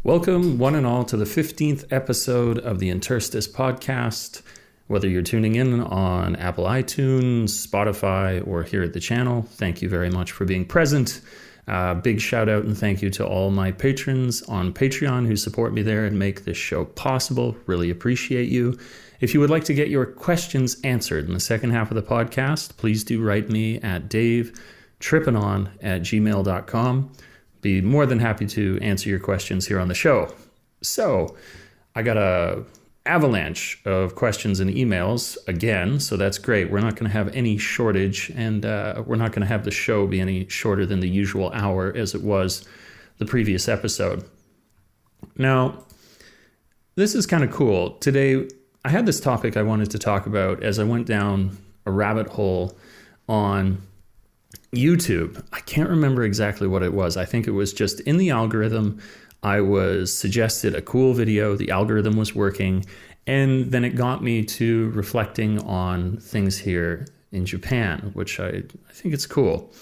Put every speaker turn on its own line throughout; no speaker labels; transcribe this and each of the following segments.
Welcome, one and all, to the 15th episode of the Interstice podcast. Whether you're tuning in on Apple iTunes, Spotify, or here at the channel, thank you very much for being present. Big shout out and thank you to all my patrons on Patreon who support me there and make this show possible. Really appreciate you. If you would like to get your questions answered in the second half of the podcast, please do write me at davetrippanon@gmail.com. Be more than happy to answer your questions here on the show. So I got a avalanche of questions and emails again, so that's great. We're not going to have any shortage, and we're not going to have the show be any shorter than the usual hour as it was the previous episode. Now, this is kind of cool. Today, I had this topic I wanted to talk about as I went down a rabbit hole on YouTube. I can't remember exactly what it was. I think it was just in the algorithm. I was suggested a cool video. The algorithm was working. And then it got me to reflecting on things here in Japan, which I think it's cool.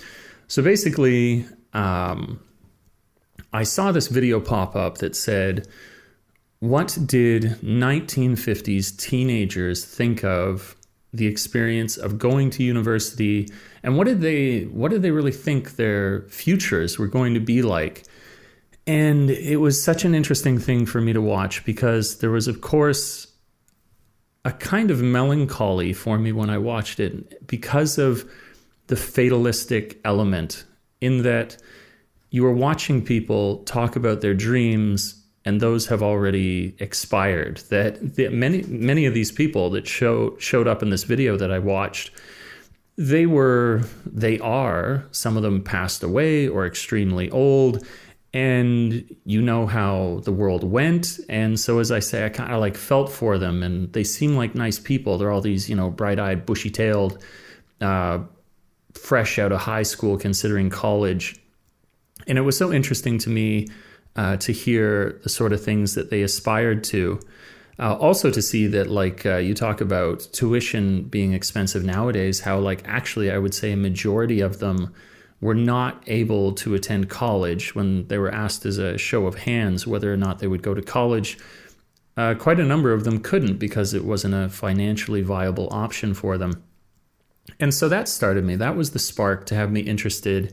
So basically, I saw this video pop up that said, what did 1950s teenagers think of the experience of going to university, and what did they really think their futures were going to be like? And it was such an interesting thing for me to watch because there was, of course, a kind of melancholy for me when I watched it because of the fatalistic element in that you were watching people talk about their dreams and those have already expired. That many of these people that showed up in this video that I watched, they are, some of them passed away or extremely old, and you know how the world went. And so as I say, I kind of like felt for them, and they seem like nice people. They're all these, bright-eyed, bushy-tailed, fresh out of high school, considering college. And it was so interesting to me to hear the sort of things that they aspired to. Also to see that, you talk about tuition being expensive nowadays, how actually I would say a majority of them were not able to attend college when they were asked as a show of hands whether or not they would go to college. Quite a number of them couldn't because it wasn't a financially viable option for them. And so that started me. That was the spark to have me interested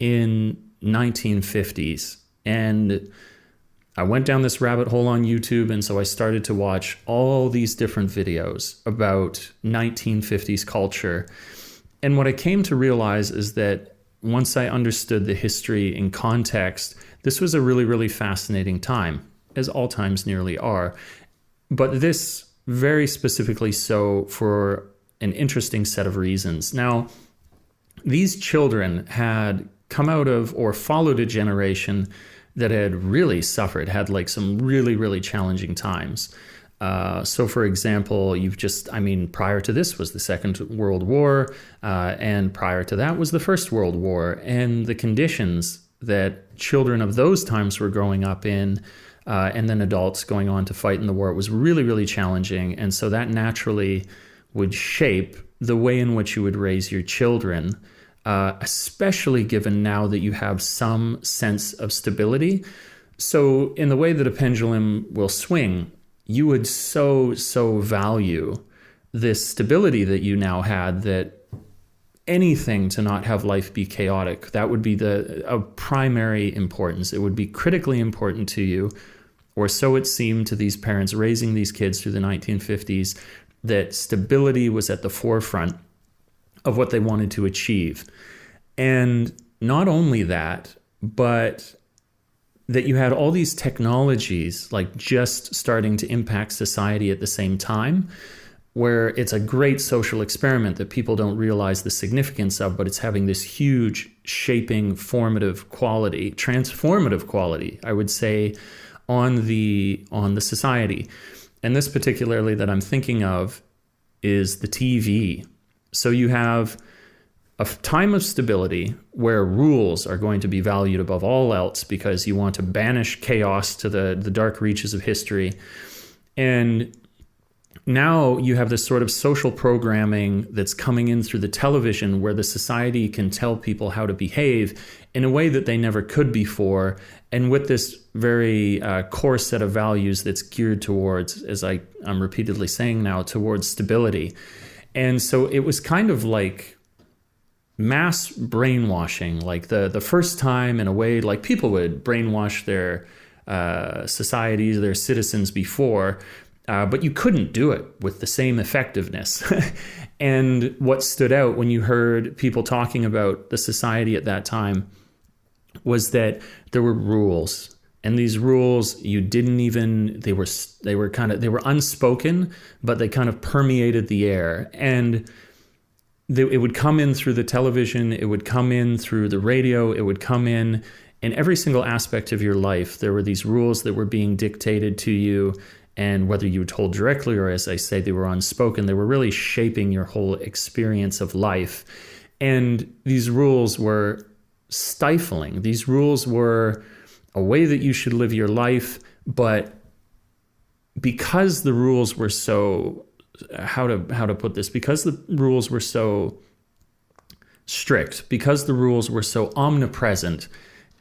in 1950s. And I went down this rabbit hole on YouTube, and so I started to watch all these different videos about 1950s culture. And what I came to realize is that once I understood the history in context, this was a really, really fascinating time, as all times nearly are. But this very specifically so for an interesting set of reasons. Now, these children had come out of or followed a generation that had really suffered, had some really, really challenging times. So for example, prior to this was the Second World War, and prior to that was the First World War. And the conditions that children of those times were growing up in, and then adults going on to fight in the war, it was really, really challenging. And so that naturally would shape the way in which you would raise your children, especially given now that you have some sense of stability. So in the way that a pendulum will swing, you would so value this stability that you now had, that anything to not have life be chaotic, that would be of primary importance. It would be critically important to you, or so it seemed to these parents raising these kids through the 1950s, that stability was at the forefront of what they wanted to achieve. And not only that, but that you had all these technologies just starting to impact society at the same time, where it's a great social experiment that people don't realize the significance of, but it's having this huge shaping, transformative quality, I would say, on the society. And this particularly that I'm thinking of is the TV. So you have a time of stability where rules are going to be valued above all else because you want to banish chaos to the dark reaches of history. And Now you have this sort of social programming that's coming in through the television where the society can tell people how to behave in a way that they never could before, and with this very core set of values that's geared towards, as I'm repeatedly saying now, towards stability. And so it was kind of like mass brainwashing, like the first time in a way, like people would brainwash their societies, their citizens before, but you couldn't do it with the same effectiveness. And what stood out when you heard people talking about the society at that time was that there were rules. And these rules, you didn't even, they were unspoken, but they kind of permeated the air. And it would come in through the television, it would come in through the radio, it would come in every single aspect of your life. There were these rules that were being dictated to you, and whether you were told directly or, as I say, they were unspoken, they were really shaping your whole experience of life. And these rules were stifling. These rules were a way that you should live your life, but because the rules were so, how to put this, because the rules were so strict, because the rules were so omnipresent,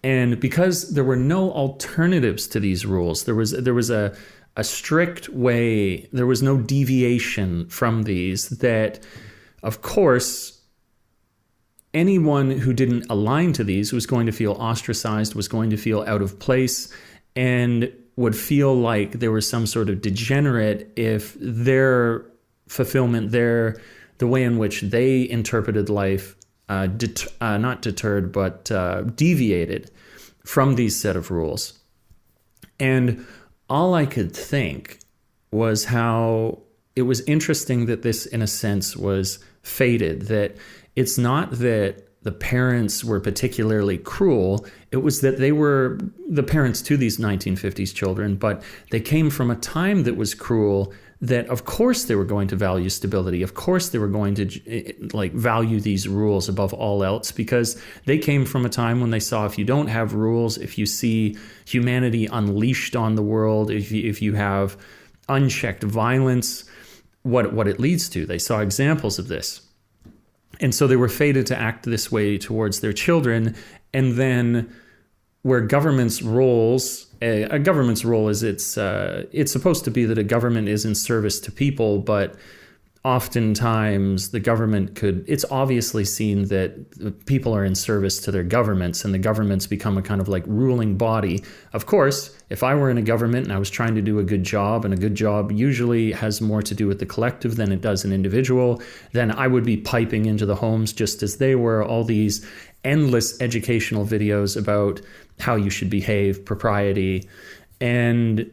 and because there were no alternatives to these rules, there was a strict way, there was no deviation from these, that, of course, anyone who didn't align to these was going to feel ostracized, was going to feel out of place, and would feel like there was some sort of degenerate if their fulfillment, the way in which they interpreted life, not deterred, but deviated from these set of rules. And all I could think was how it was interesting that this, in a sense, was fated, that it's not that the parents were particularly cruel, it was that they were the parents to these 1950s children, but they came from a time that was cruel, that of course they were going to value stability, of course they were going to value these rules above all else, because they came from a time when they saw, if you don't have rules, if you see humanity unleashed on the world, if you have unchecked violence, what it leads to. They saw examples of this. And so they were fated to act this way towards their children. And then where government's roles, a government's role is it's supposed to be that a government is in service to people, but oftentimes the government it's obviously seen that people are in service to their governments, and the governments become a kind of like ruling body. Of course, if I were in a government and I was trying to do a good job, and a good job usually has more to do with the collective than it does an individual, then I would be piping into the homes just as they were, all these endless educational videos about how you should behave, propriety, and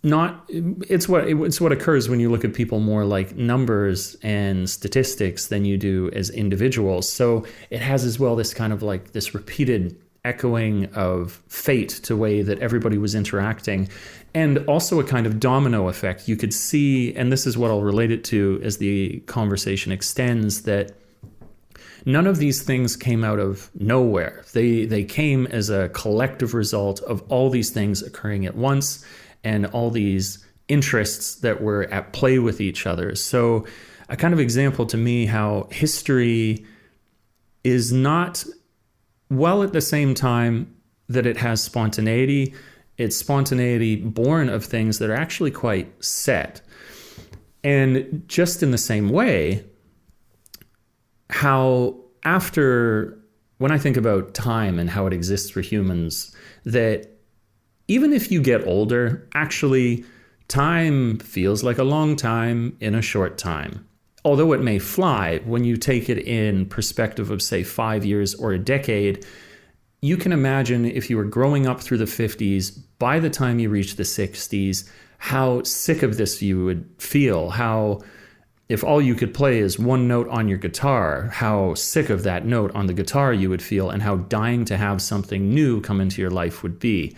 it's what occurs when you look at people more like numbers and statistics than you do as individuals. So it has as well this kind of like this repeated echoing of fate to way that everybody was interacting, and also a kind of domino effect. You could see, and this is what I'll relate it to as the conversation extends, that none of these things came out of nowhere. They came as a collective result of all these things occurring at once, and all these interests that were at play with each other. So a kind of example to me how history is not, well, at the same time that it has spontaneity, it's spontaneity born of things that are actually quite set. And just in the same way, how when I think about time and how it exists for humans, that even if you get older, actually, time feels like a long time in a short time. Although it may fly, when you take it in perspective of, say, 5 years or a decade, you can imagine if you were growing up through the 50s, by the time you reach the 60s, how sick of this you would feel, how if all you could play is one note on your guitar, how sick of that note on the guitar you would feel, and how dying to have something new come into your life would be.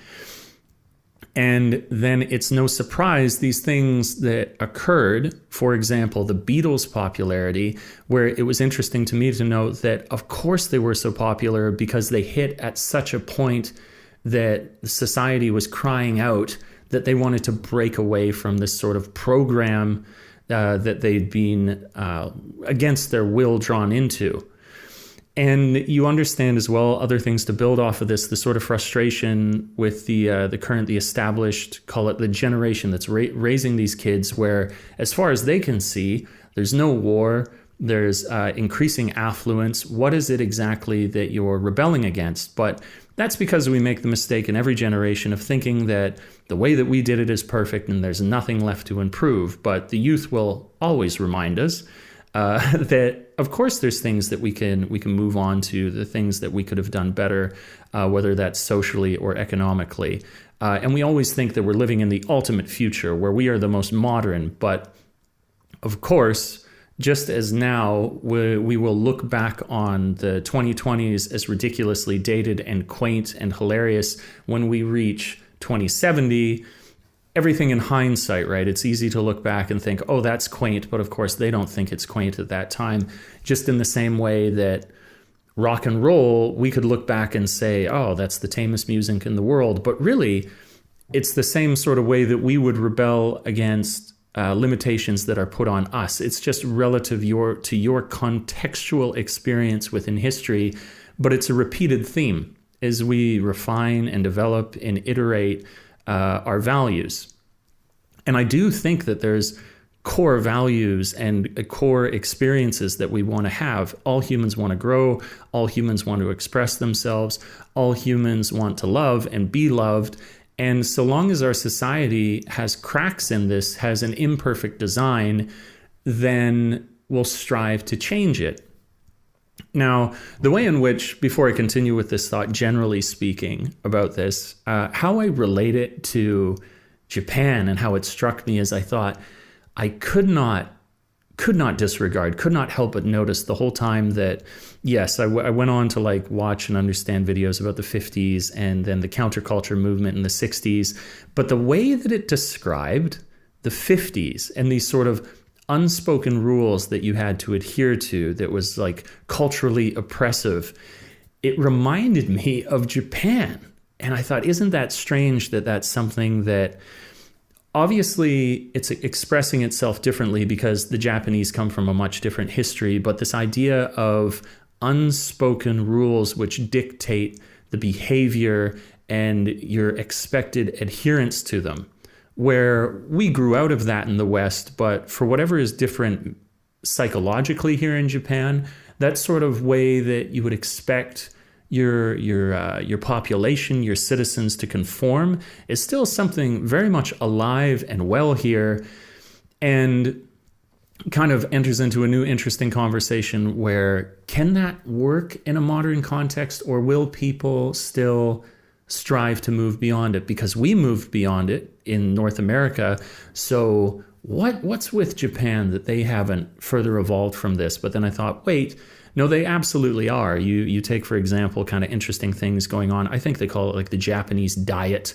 And then it's no surprise these things that occurred, for example, the Beatles' popularity, where it was interesting to me to note that, of course, they were so popular because they hit at such a point that society was crying out that they wanted to break away from this sort of program that they'd been against their will drawn into. And you understand as well other things to build off of this, the sort of frustration with the currently established, call it the generation that's raising these kids, where as far as they can see, there's no war, there's increasing affluence. What is it exactly that you're rebelling against? But that's because we make the mistake in every generation of thinking that the way that we did it is perfect and there's nothing left to improve. But the youth will always remind us that, of course, there's things that we can move on to, the things that we could have done better, whether that's socially or economically. And we always think that we're living in the ultimate future where we are the most modern. But, of course, just as now we will look back on the 2020s as ridiculously dated and quaint and hilarious when we reach 2070, everything in hindsight, right? It's easy to look back and think, oh, that's quaint. But of course, they don't think it's quaint at that time. Just in the same way that rock and roll, we could look back and say, oh, that's the tamest music in the world. But really, it's the same sort of way that we would rebel against limitations that are put on us. It's just relative to your contextual experience within history. But it's a repeated theme as we refine and develop and iterate our values. And I do think that there's core values and core experiences that we want to have. All humans want to grow. All humans want to express themselves. All humans want to love and be loved. And so long as our society has cracks in this, has an imperfect design, then we'll strive to change it. Now, the way in which, before I continue with this thought, generally speaking about this, how I relate it to Japan and how it struck me is I thought I could not disregard, could not help but notice the whole time that, yes, I went on to like watch and understand videos about the 50s and then the counterculture movement in the 60s. But the way that it described the 50s and these sort of unspoken rules that you had to adhere to that was like culturally oppressive, it reminded me of Japan. And I thought, isn't that strange that that's something that obviously it's expressing itself differently because the Japanese come from a much different history, but this idea of unspoken rules which dictate the behavior and your expected adherence to them, where we grew out of that in the West, but for whatever is different psychologically here in Japan, that sort of way that you would expect your population, your citizens to conform is still something very much alive and well here, and kind of enters into a new interesting conversation where can that work in a modern context, or will people still strive to move beyond it? Because we moved beyond it in North America. So what's with Japan that they haven't further evolved from this? But then I thought, wait, no, they absolutely are. You take, for example, kind of interesting things going on. I think they call it like the Japanese diet,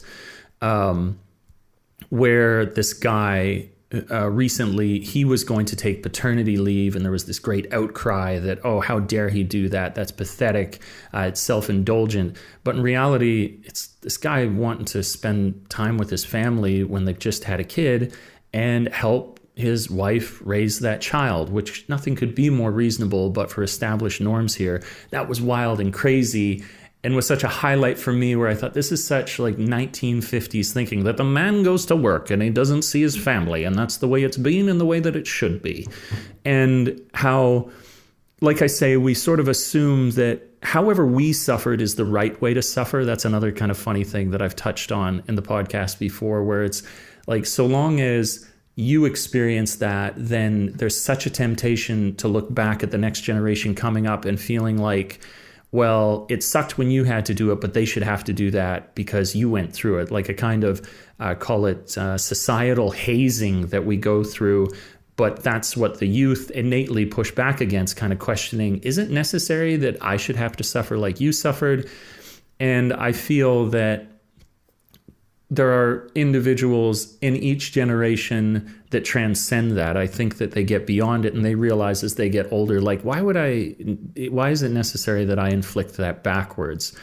where this guy recently, he was going to take paternity leave, and there was this great outcry that, oh, how dare he do that? That's pathetic. It's self-indulgent. But in reality, it's this guy wanting to spend time with his family when they've just had a kid and help his wife raise that child, which nothing could be more reasonable, but for established norms here, that was wild and crazy. And was such a highlight for me where I thought this is such like 1950s thinking that the man goes to work and he doesn't see his family, and that's the way it's been and the way that it should be. And how, like I say, we sort of assume that however we suffered is the right way to suffer. That's another kind of funny thing that I've touched on in the podcast before, where it's like, so long as you experience that, then there's such a temptation to look back at the next generation coming up and feeling like, well, it sucked when you had to do it, but they should have to do that because you went through it, like a kind of, call it societal hazing that we go through. But that's what the youth innately push back against, kind of questioning, is it necessary that I should have to suffer like you suffered? And I feel that there are individuals in each generation that transcend that. I think that they get beyond it and they realize as they get older, like, why is it necessary that I inflict that backwards?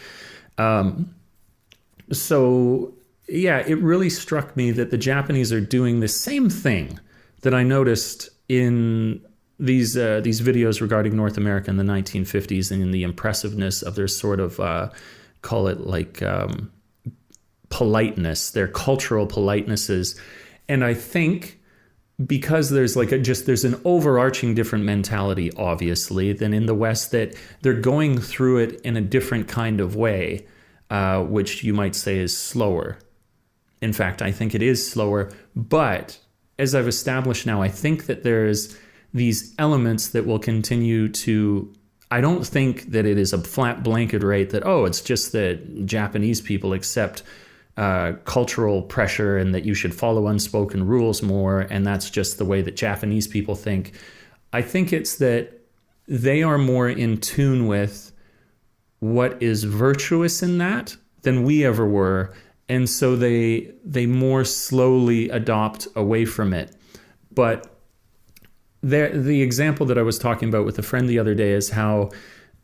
So yeah, it really struck me that the Japanese are doing the same thing, that I noticed in these videos regarding North America in the 1950s and in the impressiveness of their sort of call it like politeness, their cultural politenesses. And I think because there's like there's an overarching different mentality, obviously, than in the West, that they're going through it in a different kind of way, which you might say is slower. In fact, I think it is slower. But as I've established now, I think that there's these elements that will continue to... I don't think that it is a flat blanket rate that, oh, it's just that Japanese people accept cultural pressure and that you should follow unspoken rules more, and that's just the way that Japanese people think. I think it's that they are more in tune with what is virtuous in that than we ever were, and so they more slowly adopt away from it. But the example that I was talking about with a friend the other day is how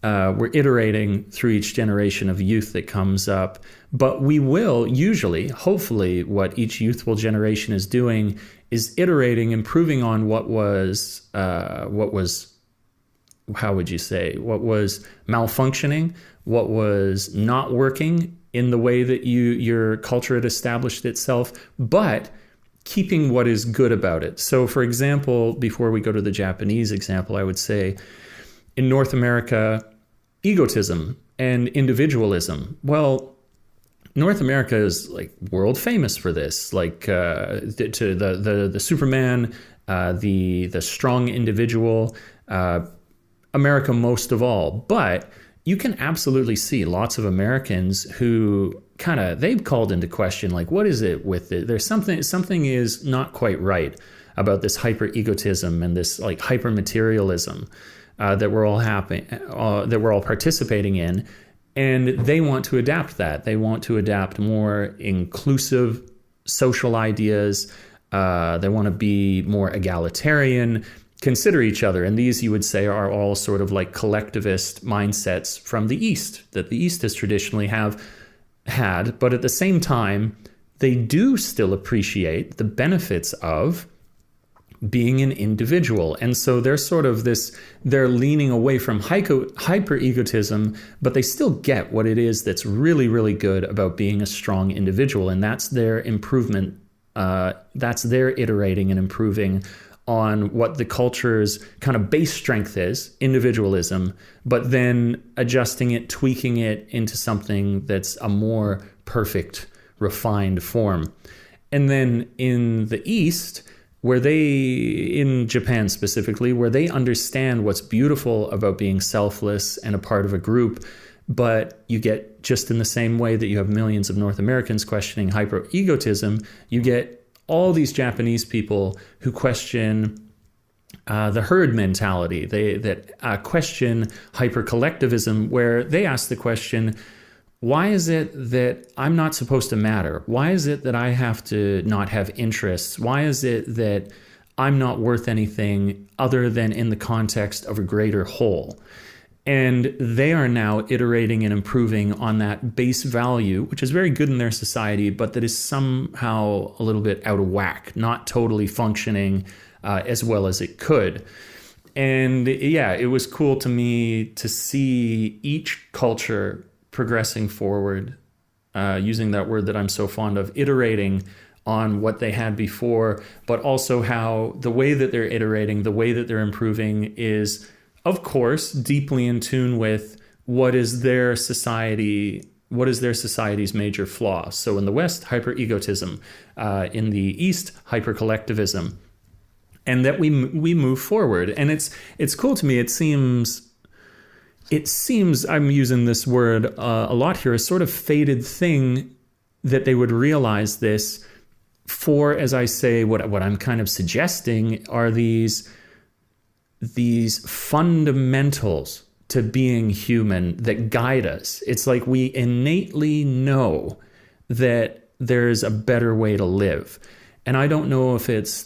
we're iterating through each generation of youth that comes up. But we will usually, hopefully, what each youthful generation is doing is iterating, improving on what was, how would you say, what was malfunctioning, what was not working in the way that your culture had established itself, but keeping what is good about it. So, for example, before we go to the Japanese example, I would say in North America, egotism and individualism. Well, North America is like world famous for this, like the Superman, the strong individual, America most of all. But you can absolutely see lots of Americans who they've called into question, like, what is it with it? There's something is not quite right about this hyper egotism and this like hyper materialism that we're all participating in. And they want to adapt that. They want to adapt more inclusive social ideas. They want to be more egalitarian, consider each other. And these, you would say, are all sort of like collectivist mindsets from the East, that the East has traditionally had. But at the same time, they do still appreciate the benefits of being an individual. And so they're sort of they're leaning away from hyper egotism, but they still get what it is that's really, really good about being a strong individual. And that's their improvement. That's their iterating and improving on what the culture's kind of base strength is, individualism, but then adjusting it, tweaking it into something that's a more perfect, refined form. And then in the East, in Japan specifically, where they understand what's beautiful about being selfless and a part of a group, but you get, just in the same way that you have millions of North Americans questioning hyper-egotism, you get all these Japanese people who question the herd mentality, that question hyper-collectivism, where they ask the question, why is it that I'm not supposed to matter? Why is it that I have to not have interests? Why is it that I'm not worth anything other than in the context of a greater whole? And they are now iterating and improving on that base value, which is very good in their society, but that is somehow a little bit out of whack, not totally functioning as well as it could. And yeah, it was cool to me to see each culture progressing forward, using that word that I'm so fond of, iterating on what they had before, but also how the way that they're iterating, the way that they're improving is, of course, deeply in tune with what is their society's major flaw. So in the West, hyper-egotism. In the East, hyper-collectivism. And that we move forward. And it's cool to me. It seems, I'm using this word a lot here, a sort of fated thing that they would realize this for, as I say, what I'm kind of suggesting are these fundamentals to being human that guide us. It's like we innately know that there's a better way to live. And I don't know if it's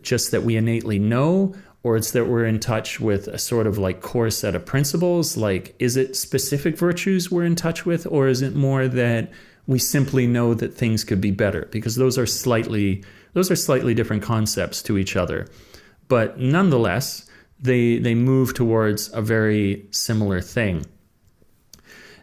just that we innately know, or it's that we're in touch with a sort of like core set of principles. Like, is it specific virtues we're in touch with, or is it more that We simply know that things could be better, because those are slightly different concepts to each other. But nonetheless, they move towards a very similar thing.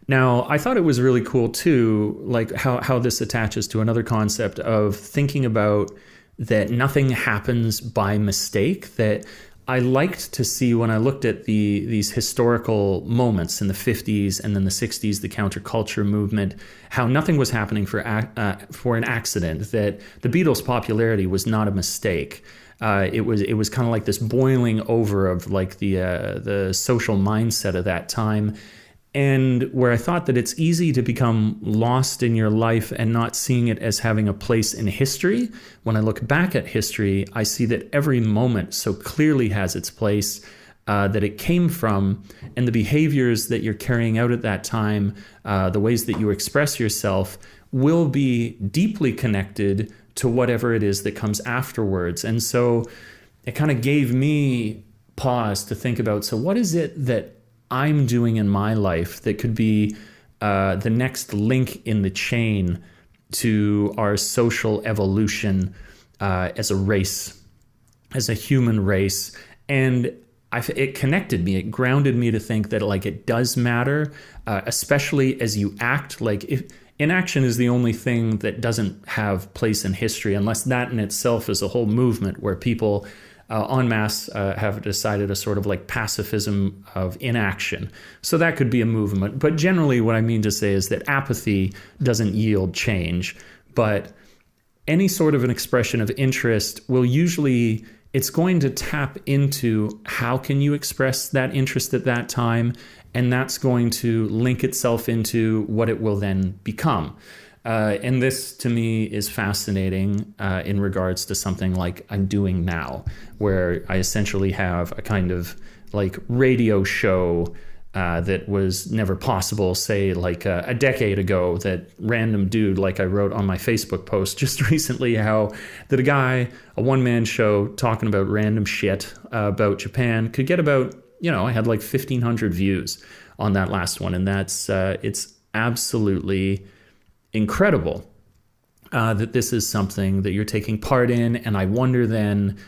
Now, I thought it was really cool too, like how this attaches to another concept of thinking about that nothing happens by mistake. That I liked to see when I looked at these historical moments in the 50s and then the 60s, the counterculture movement, how nothing was happening for an accident, that the Beatles' popularity was not a mistake. It was kind of like this boiling over of like the social mindset of that time. And where I thought that it's easy to become lost in your life and not seeing it as having a place in history. When I look back at history, I see that every moment so clearly has its place that it came from, and the behaviors that you're carrying out at that time, the ways that you express yourself, will be deeply connected to whatever it is that comes afterwards. And so it kind of gave me pause to think about, so what is it that I'm doing in my life that could be the next link in the chain to our social evolution as a race, as a human race. And it connected me. It grounded me to think that like it does matter, especially as you act. Like if inaction is the only thing that doesn't have place in history, unless that in itself is a whole movement where people en masse have decided a sort of like pacifism of inaction. So that could be a movement. But generally what I mean to say is that apathy doesn't yield change. But any sort of an expression of interest will usually, it's going to tap into how can you express that interest at that time, and that's going to link itself into what it will then become. And this, to me, is fascinating in regards to something like I'm doing now, where I essentially have a kind of like radio show that was never possible, say, like a decade ago, that random dude, like I wrote on my Facebook post just recently, how that a one-man show talking about random shit about Japan could get about, I had like 1,500 views on that last one. And that's, it's absolutely incredible that this is something that you're taking part in. And I wonder then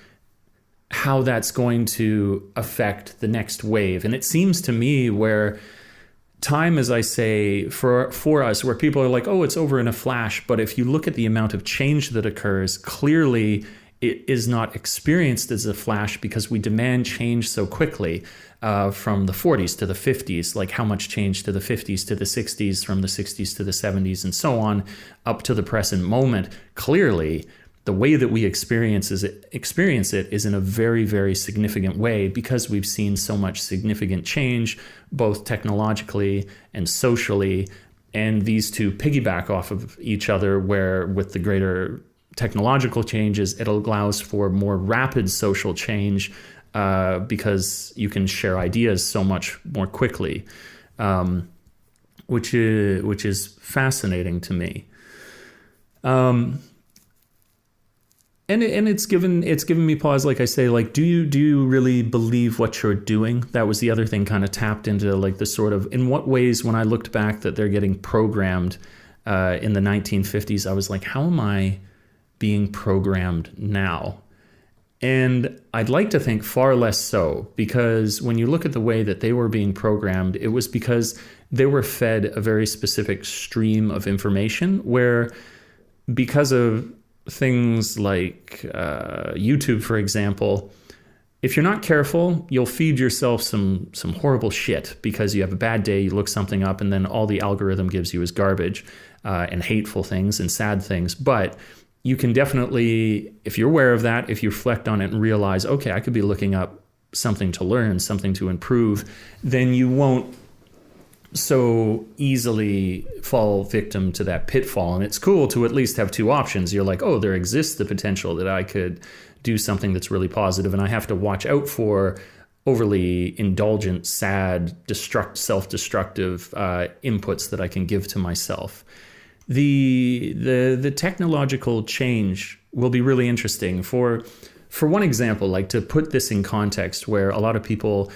how that's going to affect the next wave. And it seems to me where time, as I say, for us, where people are like, oh, it's over in a flash. But if you look at the amount of change that occurs, clearly it is not experienced as a flash, because we demand change so quickly. From the 40s to the 50s, like how much change to the 50s to the 60s, from the 60s to the 70s, and so on, up to the present moment. Clearly, the way that we experience it is in a very, very significant way, because we've seen so much significant change, both technologically and socially. And these two piggyback off of each other, where with the greater technological changes, it allows for more rapid social change, because you can share ideas so much more quickly, which is fascinating to me. And it's given me pause. Like I say, like, do you really believe what you're doing? That was the other thing, kind of tapped into like the sort of, in what ways, when I looked back that they're getting programmed in the 1950s, I was like, how am I being programmed now? And I'd like to think far less so, because when you look at the way that they were being programmed, it was because they were fed a very specific stream of information, where because of things like YouTube, for example, if you're not careful, you'll feed yourself some horrible shit because you have a bad day, you look something up, and then all the algorithm gives you is garbage and hateful things and sad things. But you can definitely, if you're aware of that, if you reflect on it and realize, okay, I could be looking up something to learn, something to improve, then you won't so easily fall victim to that pitfall. And it's cool to at least have two options. You're like, oh, there exists the potential that I could do something that's really positive, and I have to watch out for overly indulgent, sad, self-destructive inputs that I can give to myself. The technological change will be really interesting. For one example, like to put this in context, where a lot of people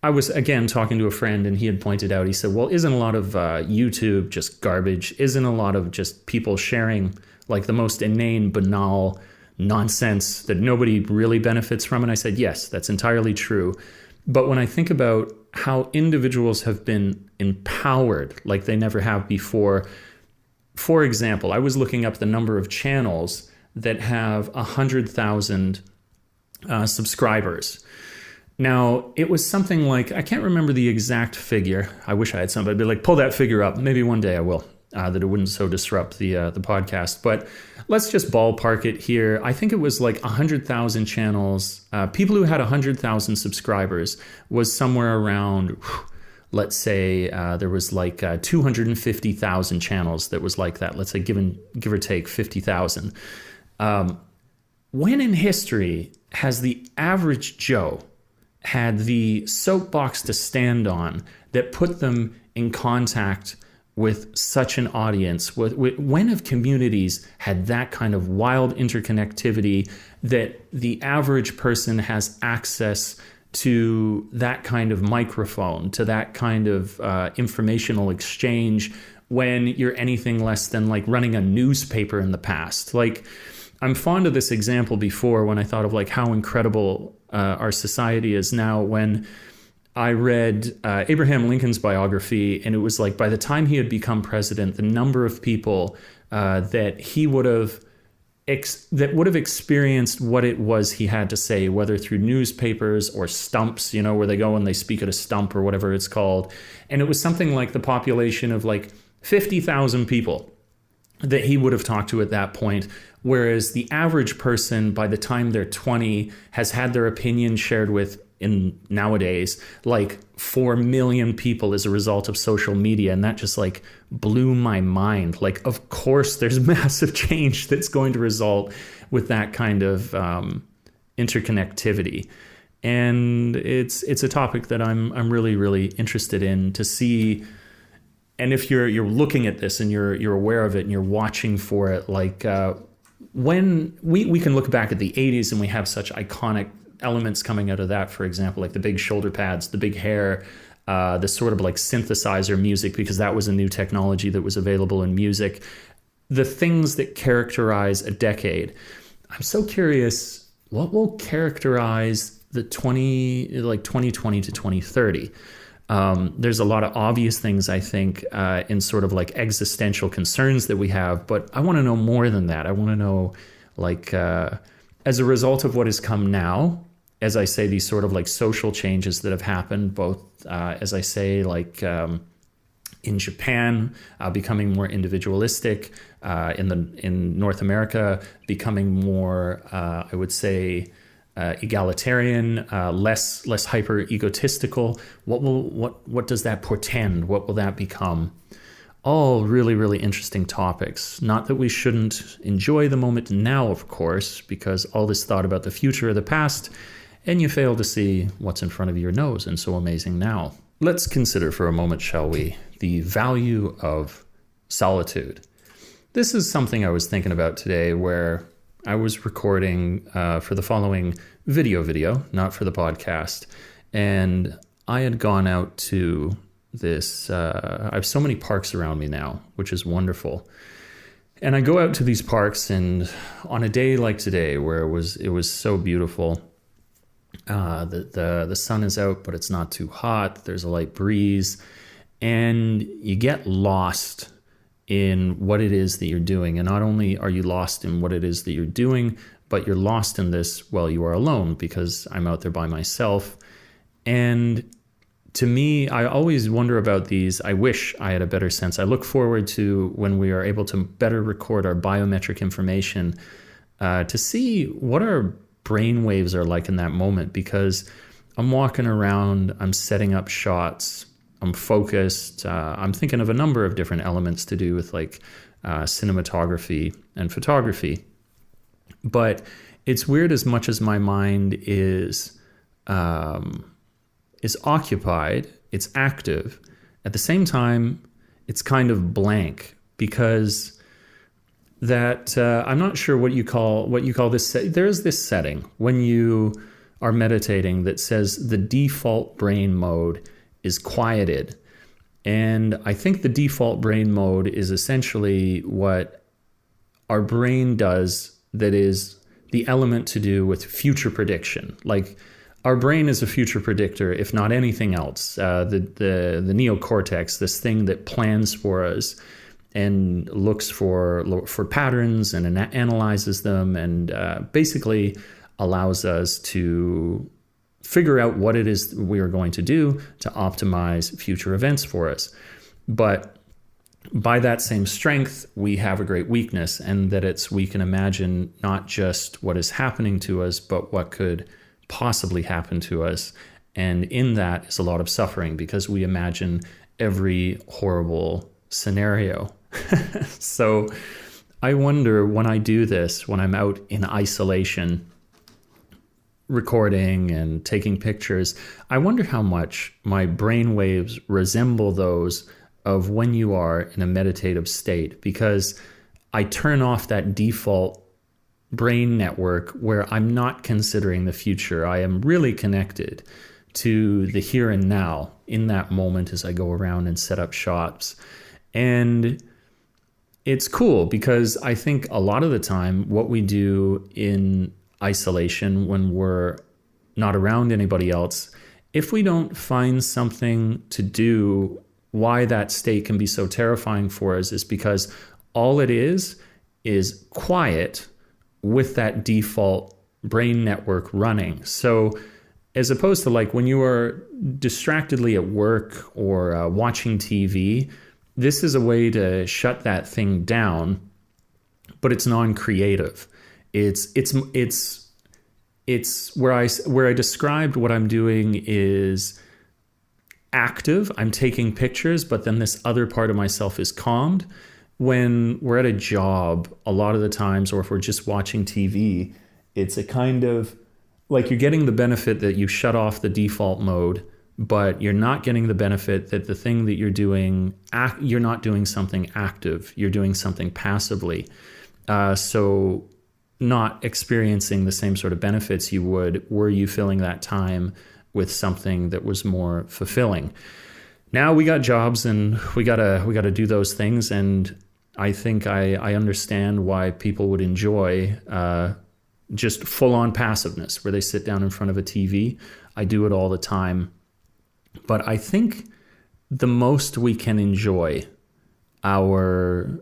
I was, again, talking to a friend, and he had pointed out, he said, well, isn't a lot of YouTube just garbage? Isn't a lot of just people sharing like the most inane, banal nonsense that nobody really benefits from? And I said, yes, that's entirely true. But when I think about how individuals have been empowered like they never have before, for example, I was looking up the number of channels that have 100,000 subscribers. Now, it was something like, I can't remember the exact figure. I wish I had somebody be like, pull that figure up. Maybe one day I will, that it wouldn't so disrupt the podcast. But let's just ballpark it here. I think it was like 100,000 channels. People who had 100,000 subscribers was somewhere around, let's say there was like 250,000 channels that was like that. Let's say give or take 50,000. When in history has the average Joe had the soapbox to stand on that put them in contact with such an audience? When have communities had that kind of wild interconnectivity that the average person has access to that kind of microphone, to that kind of informational exchange, when you're anything less than like running a newspaper in the past? Like, I'm fond of this example before when I thought of like how incredible our society is now, when I read Abraham Lincoln's biography, and it was like by the time he had become president, the number of people that he would have experienced what it was he had to say, whether through newspapers or stumps, where they go and they speak at a stump or whatever it's called. And it was something like the population of like 50,000 people that he would have talked to at that point. Whereas the average person, by the time they're 20, has had their opinion shared with, in nowadays, like 4 million people as a result of social media. And that just like blew my mind. Like, of course, there's massive change that's going to result with that kind of interconnectivity. And it's a topic that I'm really, really interested in to see. And if you're looking at this and you're aware of it and you're watching for it, like when we can look back at the 80s and we have such iconic elements coming out of that, for example, like the big shoulder pads, the big hair, the sort of like synthesizer music, because that was a new technology that was available in music. The things that characterize a decade. I'm so curious, what will characterize the 2020 to 2030? There's a lot of obvious things, I think, in sort of like existential concerns that we have, but I want to know more than that. I want to know, like, as a result of what has come now, as I say, these sort of like social changes that have happened, both, as I say, like in Japan, becoming more individualistic, in North America, becoming more, I would say, egalitarian, less hyper egotistical. What does that portend? What will that become? All really, really interesting topics. Not that we shouldn't enjoy the moment now, of course, because all this thought about the future or the past, and you fail to see what's in front of your nose and so amazing now. Let's consider for a moment, shall we, the value of solitude. This is something I was thinking about today, where I was recording for the following video, not for the podcast, and I had gone out to this, I have so many parks around me now, which is wonderful. And I go out to these parks, and on a day like today, where it was so beautiful, the sun is out, but it's not too hot. There's a light breeze, and you get lost in what it is that you're doing. And not only are you lost in what it is that you're doing, but you're lost in this while you are alone, because I'm out there by myself. And to me, I always wonder about these. I wish I had a better sense. I look forward to when we are able to better record our biometric information to see what our brain waves are like in that moment, because I'm walking around, I'm setting up shots, I'm focused. I'm thinking of a number of different elements to do with like cinematography and photography. But it's weird, as much as my mind is occupied, it's active. At the same time, it's kind of blank, because that I'm not sure what you call this. There's this setting when you are meditating that says the default brain mode is quieted. And I think the default brain mode is essentially what our brain does, that is the element to do with future prediction. Like, our brain is a future predictor, if not anything else. The neocortex, this thing that plans for us and looks for patterns and analyzes them, and basically allows us to figure out what it is we are going to do to optimize future events for us. But by that same strength, we have a great weakness, and that we can imagine not just what is happening to us, but what could possibly happen to us. And in that is a lot of suffering, because we imagine every horrible scenario. So I wonder, when I do this, when I'm out in isolation, recording and taking pictures, I wonder how much my brain waves resemble those of when you are in a meditative state, because I turn off that default brain network where I'm not considering the future. I am really connected to the here and now in that moment as I go around and set up shops. And it's cool, because I think a lot of the time what we do in isolation, when we're not around anybody else, if we don't find something to do, why that state can be so terrifying for us is because all it is quiet with that default brain network running. So as opposed to like when you are distractedly at work or watching TV, this is a way to shut that thing down, but it's non-creative. It's where I described what I'm doing is active. I'm taking pictures, but then this other part of myself is calmed. When we're at a job, a lot of the times, or if we're just watching TV, it's a kind of like you're getting the benefit that you shut off the default mode, but you're not getting the benefit that the thing that you're doing, you're not doing something active, you're doing something passively. So not experiencing the same sort of benefits you would were you filling that time with something that was more fulfilling. Now we got jobs and we gotta do those things, and I think I understand why people would enjoy just full-on passiveness, where they sit down in front of a TV. I do it all the time. But I think the most we can enjoy our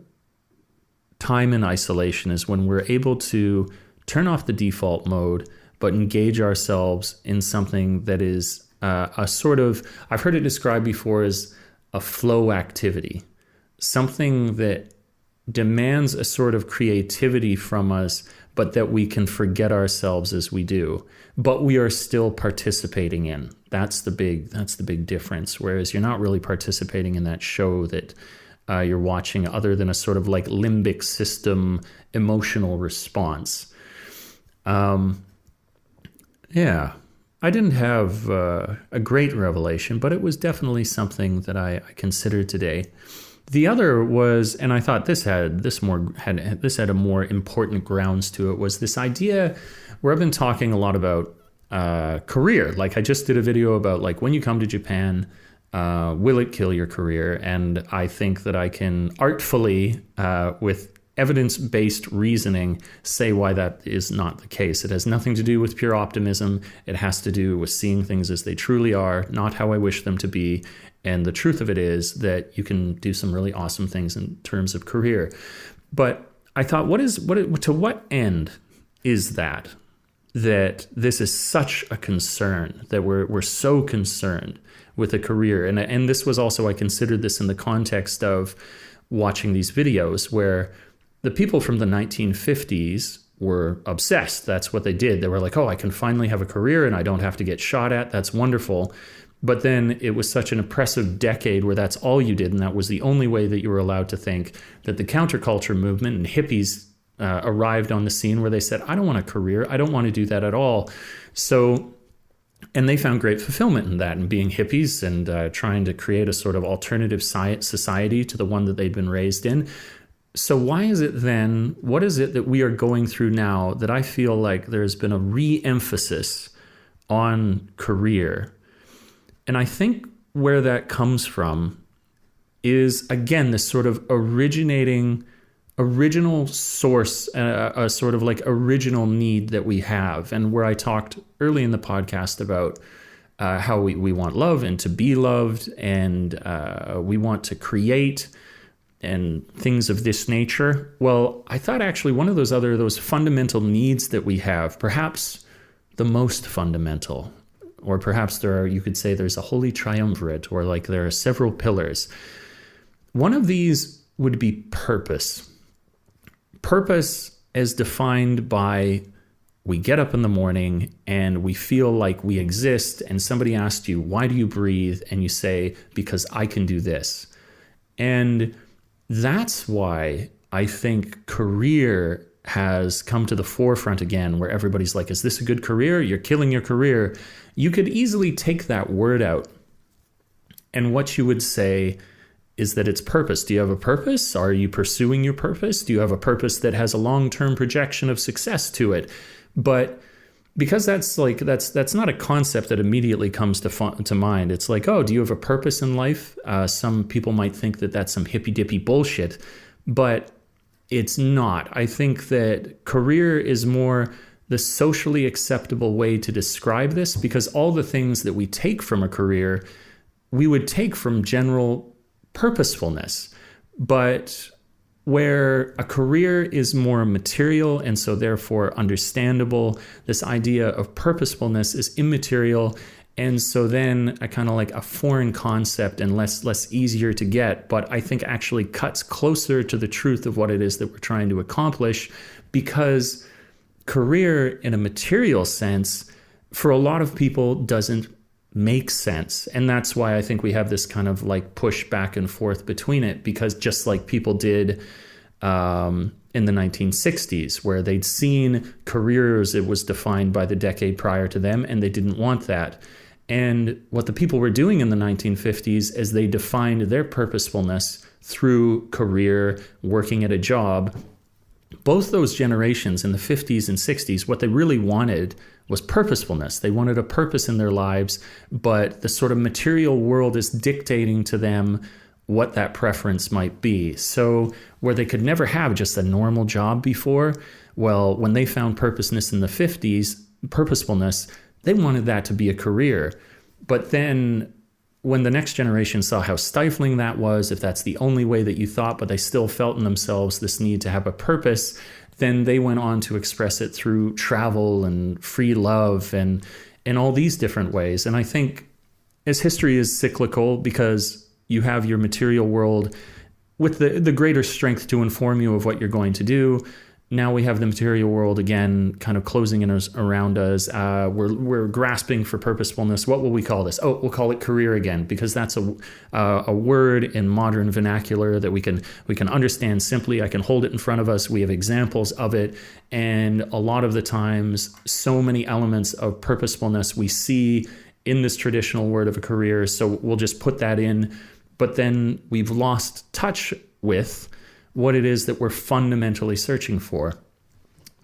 time in isolation is when we're able to turn off the default mode, but engage ourselves in something that is a sort of, I've heard it described before as a flow activity, something that demands a sort of creativity from us, but that we can forget ourselves as we do, but we are still participating in. That's the big difference. Whereas you're not really participating in that show that you're watching, other than a sort of like limbic system emotional response. Yeah, I didn't have a great revelation, but it was definitely something that I considered today. The other was, and I thought this had a more important grounds to it, was this idea where I've been talking a lot about career. Like I just did a video about like when you come to Japan, will it kill your career? And I think that I can artfully, with evidence-based reasoning, say why that is not the case. It has nothing to do with pure optimism. It has to do with seeing things as they truly are, not how I wish them to be. And the truth of it is that you can do some really awesome things in terms of career. But I thought, to what end is that this is such a concern, that we're so concerned with a career? And this was also, I considered this in the context of watching these videos where the people from the 1950s were obsessed. That's what they did. They were like, oh, I can finally have a career and I don't have to get shot at. That's wonderful. But then it was such an oppressive decade where that's all you did, and that was the only way that you were allowed to think, that the counterculture movement and hippies arrived on the scene where they said, I don't want a career. I don't want to do that at all. So, and they found great fulfillment in that, and being hippies and trying to create a sort of alternative society to the one that they'd been raised in. So why is it then, what is it that we are going through now that I feel like there's been a re-emphasis on career. And I think where that comes from is, again, this sort of original source, a sort of like original need that we have. And where I talked early in the podcast about how we want love and to be loved, and we want to create and things of this nature. Well, I thought actually one of those fundamental needs that we have, perhaps the most fundamental, or perhaps you could say there's a holy triumvirate, or like there are several pillars. One of these would be purpose. Purpose as defined by, we get up in the morning and we feel like we exist, and somebody asks you, why do you breathe? And you say, because I can do this. And that's why I think career has come to the forefront again, where everybody's like, is this a good career? You're killing your career. You could easily take that word out, and what you would say is that it's purpose. Do you have a purpose? Are you pursuing your purpose? Do you have a purpose that has a long-term projection of success to it? But because that's not a concept that immediately comes to mind. It's like, oh, do you have a purpose in life? Some people might think that that's some hippy-dippy bullshit, but it's not. I think that career is more the socially acceptable way to describe this, because all the things that we take from a career, we would take from general purposefulness. But where a career is more material and so therefore understandable, this idea of purposefulness is immaterial, and so then a kind of like a foreign concept and less easier to get, but I think actually cuts closer to the truth of what it is that we're trying to accomplish. Because career in a material sense for a lot of people doesn't make sense, and that's why I think we have this kind of like push back and forth between it, because just like people did in the 1960s, where they'd seen careers, it was defined by the decade prior to them, and they didn't want that. And what the people were doing in the 1950s is they defined their purposefulness through career, working at a job. Both those generations in the 50s and 60s, what they really wanted was purposefulness. They wanted a purpose in their lives, but the sort of material world is dictating to them what that preference might be. So where they could never have just a normal job before, well, when they found purposefulness in the 50s, they wanted that to be a career. But then when the next generation saw how stifling that was, if that's the only way that you thought, but they still felt in themselves this need to have a purpose, then they went on to express it through travel and free love and in all these different ways. And I think as history is cyclical, because you have your material world with the greater strength to inform you of what you're going to do. Now we have the material world again kind of closing in around us. We're grasping for purposefulness. What will we call this? Oh, we'll call it career again, because that's a word in modern vernacular that we can understand simply. I can hold it in front of us. We have examples of it. And a lot of the times, so many elements of purposefulness we see in this traditional word of a career. So we'll just put that in. But then we've lost touch with what it is that we're fundamentally searching for.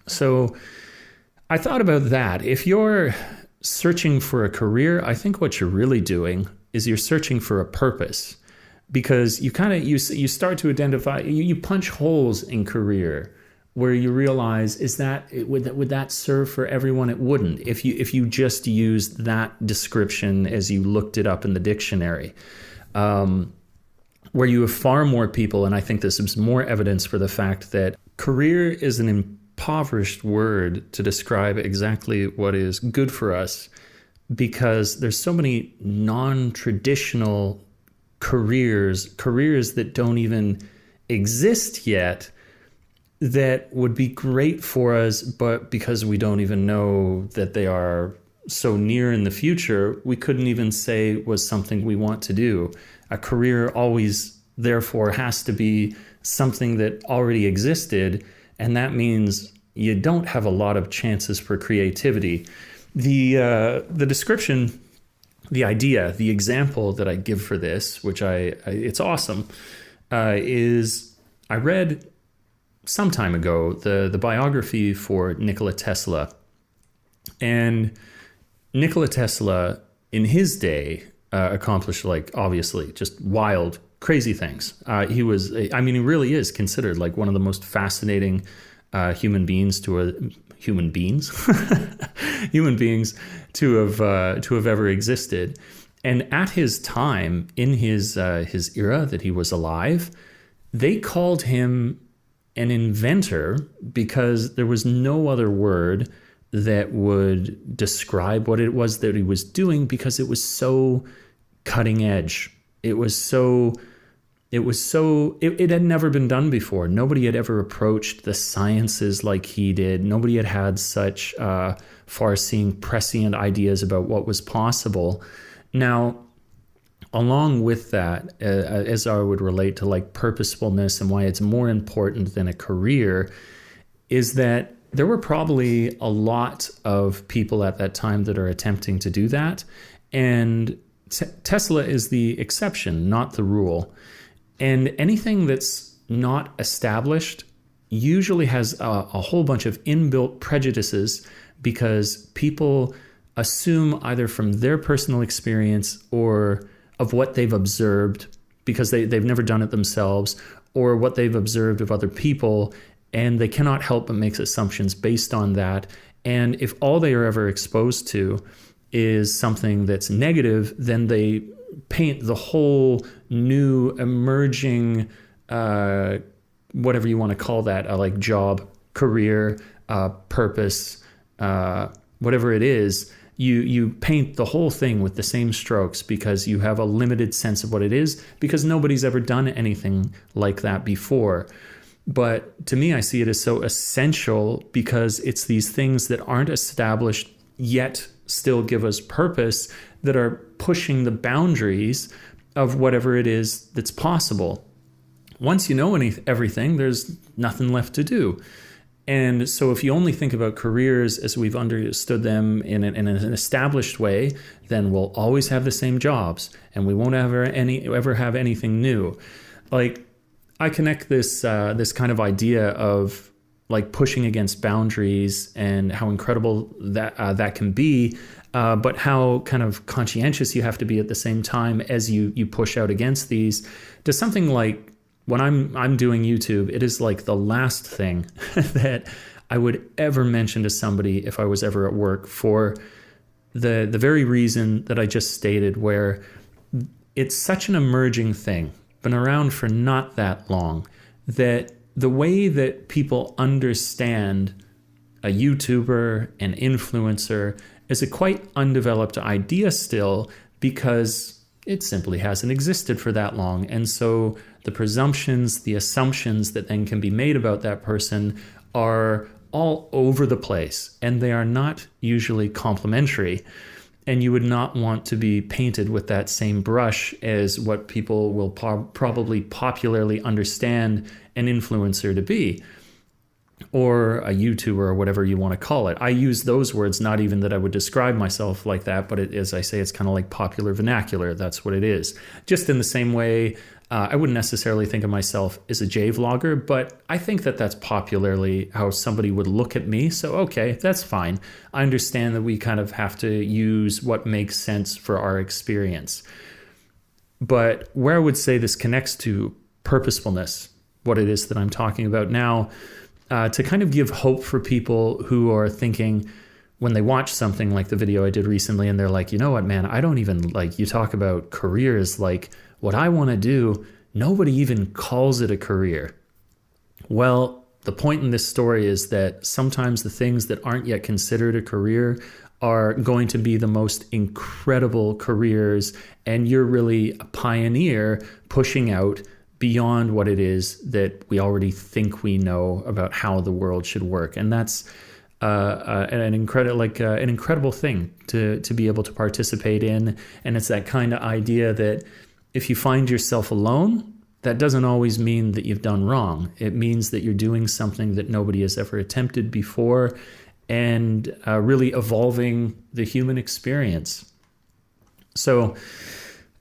So I thought about that. If you're searching for a career, I think what you're really doing is you're searching for a purpose, because you start to identify, you punch holes in career where you realize, would that serve for everyone? It wouldn't if you just used that description as you looked it up in the dictionary. Where you have far more people, and I think this is more evidence for the fact that career is an impoverished word to describe exactly what is good for us, because there's so many non-traditional careers that don't even exist yet, that would be great for us, but because we don't even know that they are so near in the future, we couldn't even say was something we want to do. A career always, therefore, has to be something that already existed, and that means you don't have a lot of chances for creativity. The description, the idea, the example that I give for this, which it's awesome, is I read some time ago the biography for Nikola Tesla, and Nikola Tesla, in his day, accomplished like obviously just wild, crazy things. He really is considered like one of the most fascinating human beings human beings to have ever existed. And at his time, in his era that he was alive, they called him an inventor because there was no other word that would describe what it was that he was doing, because it was so cutting edge. It had never been done before. Nobody had ever approached the sciences like he did. Nobody had had such far-seeing, prescient ideas about what was possible. Now, along with that, as I would relate to like purposefulness and why it's more important than a career, is that there were probably a lot of people at that time that are attempting to do that. And Tesla is the exception, not the rule. And anything that's not established usually has a whole bunch of inbuilt prejudices, because people assume either from their personal experience or of what they've observed, because they've never done it themselves, or what they've observed of other people, and they cannot help but make assumptions based on that. And if all they are ever exposed to is something that's negative, then they paint the whole new emerging, whatever you want to call that, like job, career, purpose, whatever it is, you paint the whole thing with the same strokes because you have a limited sense of what it is, because nobody's ever done anything like that before. But to me, I see it as so essential because it's these things that aren't established yet still give us purpose, that are pushing the boundaries of whatever it is that's possible. Once you know everything, there's nothing left to do. And so if you only think about careers as we've understood them in an established way, then we'll always have the same jobs and we won't ever have anything new. Like, I connect this kind of idea of like pushing against boundaries and how incredible that can be, but how kind of conscientious you have to be at the same time as you push out against these, to something like when I'm doing YouTube, it is like the last thing that I would ever mention to somebody if I was ever at work, for the very reason that I just stated, where it's such an emerging thing, been around for not that long, that the way that people understand a YouTuber, an influencer, is a quite undeveloped idea still, because it simply hasn't existed for that long. And so the presumptions, the assumptions that then can be made about that person are all over the place, and they are not usually complimentary. And you would not want to be painted with that same brush as what people will probably popularly understand an influencer to be, or a YouTuber, or whatever you want to call it. I use those words, not even that I would describe myself like that, but as I say, it's kind of like popular vernacular. That's what it is. Just in the same way, I wouldn't necessarily think of myself as a J-vlogger, but I think that that's popularly how somebody would look at me. So, okay, that's fine. I understand that we kind of have to use what makes sense for our experience. But where I would say this connects to purposefulness, what it is that I'm talking about now, to kind of give hope for people who are thinking, when they watch something like the video I did recently, and they're like, you know what, man, I don't even, like, you talk about careers, like, what I want to do, nobody even calls it a career. Well, the point in this story is that sometimes the things that aren't yet considered a career are going to be the most incredible careers, and you're really a pioneer pushing out beyond what it is that we already think we know about how the world should work. And that's an incredible thing to be able to participate in. And it's that kind of idea that if you find yourself alone, that doesn't always mean that you've done wrong. It means that you're doing something that nobody has ever attempted before, and really evolving the human experience. So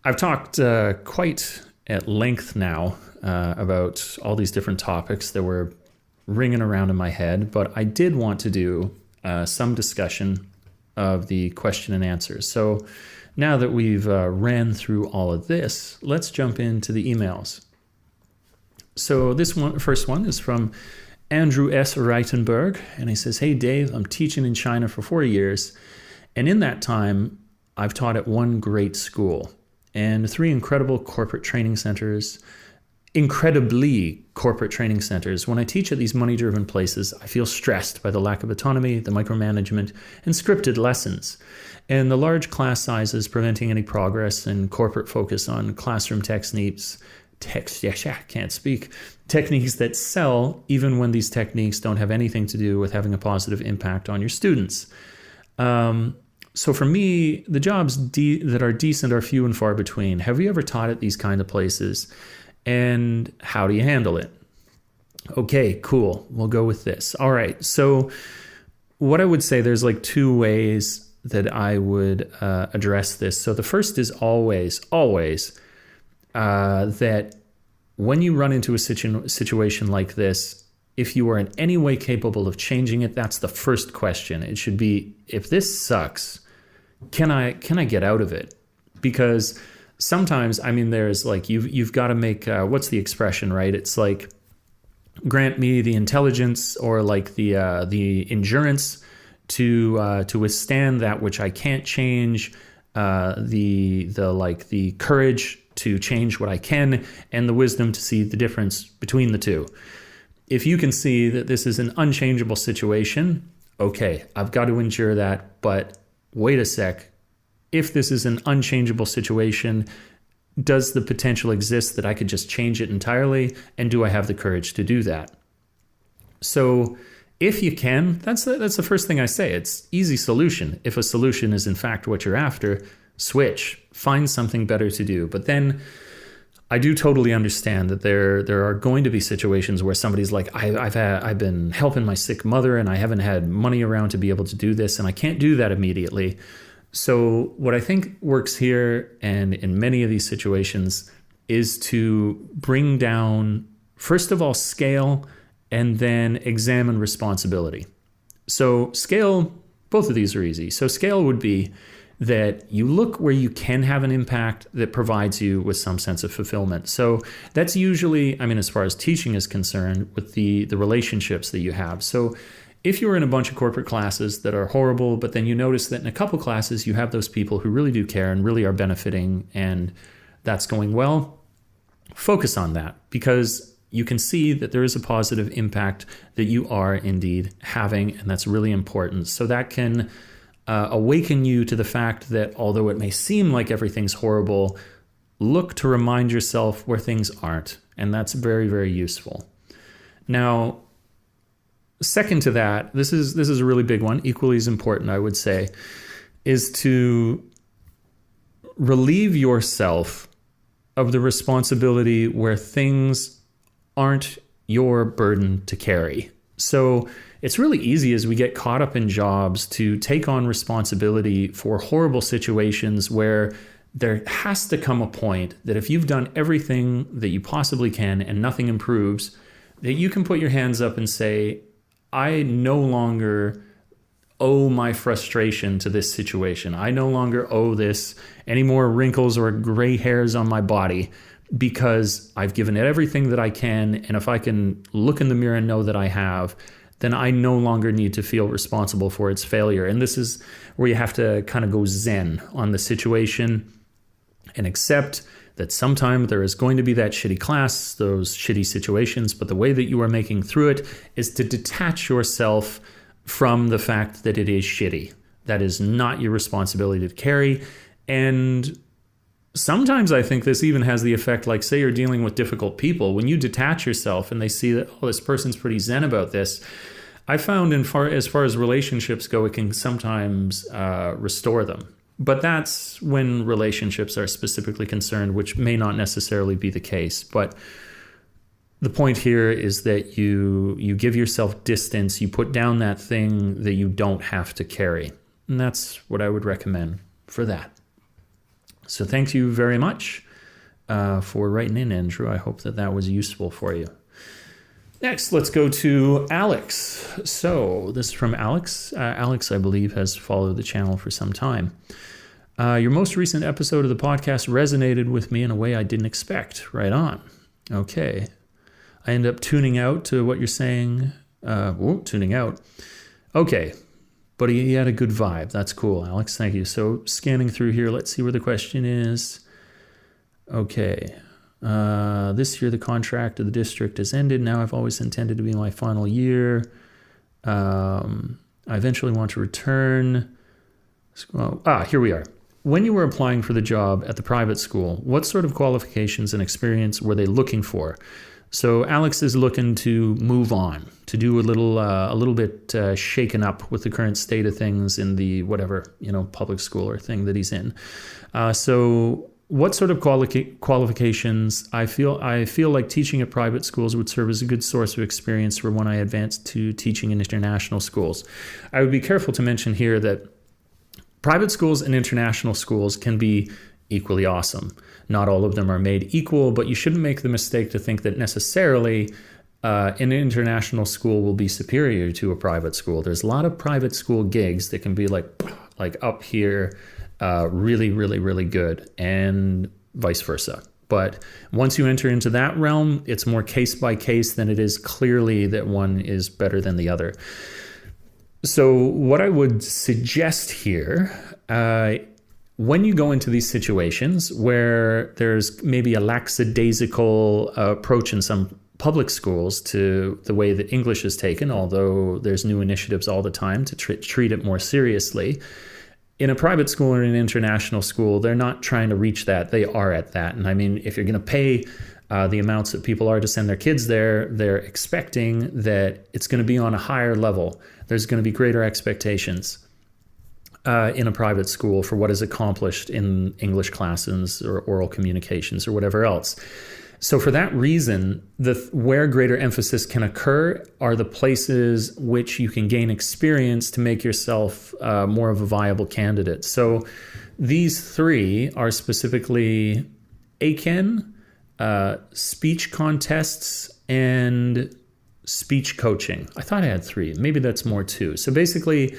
I've talked quite at length now about all these different topics that were ringing around in my head, but I did want to do some discussion of the question and answers. So now that we've ran through all of this, let's jump into the emails. So first one is from Andrew S. Reitenberg, and he says, "Hey Dave, I'm teaching in China for 4 years, and in that time, I've taught at one great school and 3 incredibly corporate training centers. When I teach at these money-driven places, I feel stressed by the lack of autonomy, the micromanagement, and scripted lessons, and the large class sizes preventing any progress and corporate focus on classroom techniques that sell, even when these techniques don't have anything to do with having a positive impact on your students. So for me, the jobs that are decent are few and far between. Have you ever taught at these kind of places? And how do you handle it?" Okay, cool. We'll go with this. All right. So what I would say, there's like 2 ways that I would address this. So the first is always that when you run into a situation like this, if you are in any way capable of changing it, that's the first question. It should be, if this sucks, can I get out of it? Because sometimes, I mean, there's like, you've got to make, what's the expression, right? It's like, grant me the intelligence or like the endurance to withstand that which I can't change, the courage to change what I can, and the wisdom to see the difference between the two. If you can see that this is an unchangeable situation, okay, I've got to endure that, but wait a sec. If this is an unchangeable situation, does the potential exist that I could just change it entirely? And do I have the courage to do that? So if you can, that's the first thing I say. It's easy solution. If a solution is in fact what you're after, switch, find something better to do. But then I do totally understand that there are going to be situations where somebody's like, I've been helping my sick mother and I haven't had money around to be able to do this, and I can't do that immediately. So what I think works here and in many of these situations is to bring down, first of all, scale, and then examine responsibility. So scale, both of these are easy. So scale would be that you look where you can have an impact that provides you with some sense of fulfillment. So that's usually, I mean, as far as teaching is concerned, with the relationships that you have. So if you're in a bunch of corporate classes that are horrible, but then you notice that in a couple classes you have those people who really do care and really are benefiting, and that's going well, focus on that, because you can see that there is a positive impact that you are indeed having, and that's really important. So that can awaken you to the fact that although it may seem like everything's horrible, look to remind yourself where things aren't, and that's very, very useful. Now, second to that, this is a really big one, equally as important, I would say, is to relieve yourself of the responsibility where things aren't your burden to carry. So it's really easy as we get caught up in jobs to take on responsibility for horrible situations where there has to come a point that if you've done everything that you possibly can and nothing improves, that you can put your hands up and say, I no longer owe my frustration to this situation. I no longer owe this any more wrinkles or gray hairs on my body, because I've given it everything that I can. And if I can look in the mirror and know that I have, then I no longer need to feel responsible for its failure. And this is where you have to kind of go zen on the situation and accept that sometime there is going to be that shitty class, those shitty situations, but the way that you are making through it is to detach yourself from the fact that it is shitty. That is not your responsibility to carry. And sometimes I think this even has the effect, like say you're dealing with difficult people, when you detach yourself and they see that, oh, this person's pretty zen about this, I found as far as relationships go, it can sometimes restore them. But that's when relationships are specifically concerned, which may not necessarily be the case. But the point here is that you give yourself distance, you put down that thing that you don't have to carry. And that's what I would recommend for that. So thank you very much for writing in, Andrew. I hope that was useful for you. Next, let's go to Alex. So this is from Alex. Alex, I believe, has followed the channel for some time. Your most recent episode of the podcast resonated with me in a way I didn't expect. Right on. Okay. I end up tuning out to what you're saying. Tuning out. Okay. But he had a good vibe. That's cool, Alex. Thank you. So scanning through here, let's see where the question is. Okay. This year, the contract of the district has ended. Now I've always intended to be my final year. I eventually want to return. Here we are. When you were applying for the job at the private school, what sort of qualifications and experience were they looking for? So Alex is looking to move on, to do a little bit shaken up with the current state of things in the whatever, public school or thing that he's in. So what sort of qualifications? I feel like teaching at private schools would serve as a good source of experience for when I advance to teaching in international schools. I would be careful to mention here that private schools and international schools can be equally awesome. Not all of them are made equal, but you shouldn't make the mistake to think that necessarily an international school will be superior to a private school. There's a lot of private school gigs that can be like up here, really, really, really good, and vice versa. But once you enter into that realm, it's more case by case than it is clearly that one is better than the other. So what I would suggest here, when you go into these situations where there's maybe a lackadaisical approach in some public schools to the way that English is taken, although there's new initiatives all the time to treat it more seriously, in a private school or an international school, they're not trying to reach that. They are at that. And I mean, if you're going to pay the amounts that people are to send their kids there, they're expecting that it's going to be on a higher level. There's going to be greater expectations in a private school for what is accomplished in English classes or oral communications or whatever else. So for that reason, where greater emphasis can occur are the places which you can gain experience to make yourself more of a viable candidate. So these three are specifically ACEN, speech contests, and speech coaching. I thought I had three. Maybe that's more too. So basically,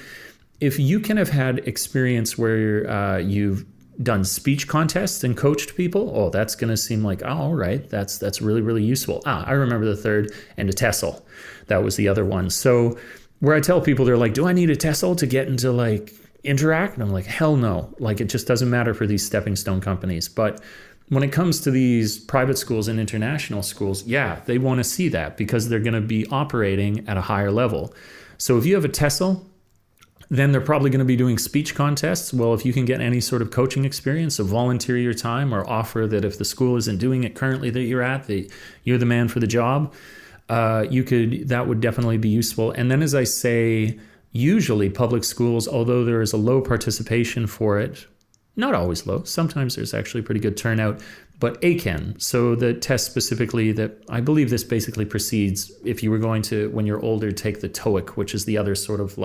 if you can have had experience where you've done speech contests and coached people, that's going to seem like, all right, that's really, really useful. I remember the third, and a TESOL. That was the other one. So where I tell people, they're like, do I need a TESOL to get into Interact? And I'm like, hell no. It just doesn't matter for these stepping stone companies. But when it comes to these private schools and international schools, they want to see that because they're going to be operating at a higher level. So if you have a TESOL, then they're probably going to be doing speech contests. Well, if you can get any sort of coaching experience, so volunteer your time or offer that if the school isn't doing it currently that you're at, you're the man for the job, that would definitely be useful. And then as I say, usually public schools, although there is a low participation for it, not always low, sometimes there's actually pretty good turnout, but ACEN, so the test specifically that I believe this basically precedes if you were going to, when you're older, take the TOEIC, which is the other sort of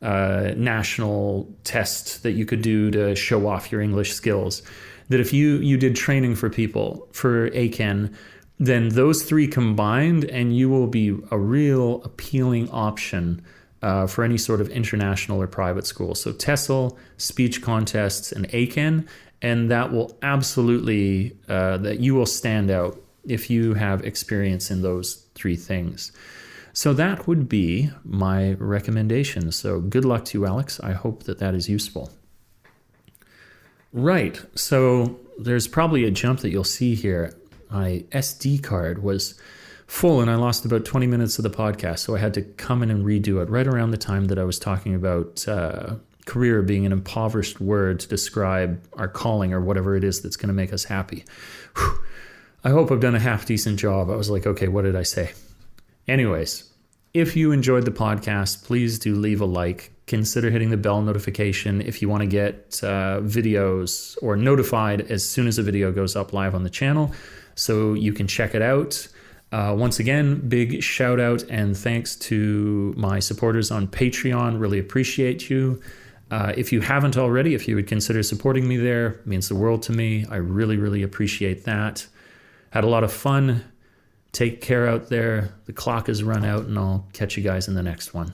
national test that you could do to show off your English skills, that if you did training for people for ACEN, then those three combined and you will be a real appealing option for any sort of international or private school. So TESOL, speech contests, and ACEN, and that will absolutely, that you will stand out if you have experience in those three things. So that would be my recommendation. So good luck to you, Alex. I hope that is useful. Right. So there's probably a jump that you'll see here. My SD card was full and I lost about 20 minutes of the podcast. So I had to come in and redo it right around the time that I was talking about career being an impoverished word to describe our calling or whatever it is that's going to make us happy. Whew. I hope I've done a half decent job. I was like, okay, what did I say? Anyways, if you enjoyed the podcast, please do leave a like. Consider hitting the bell notification if you want to get videos or notified as soon as a video goes up live on the channel so you can check it out. Once again, big shout out and thanks to my supporters on Patreon. Really appreciate you. If you haven't already, if you would consider supporting me there, it means the world to me. I really, really appreciate that. Had a lot of fun Take care out there. The clock has run out, and I'll catch you guys in the next one.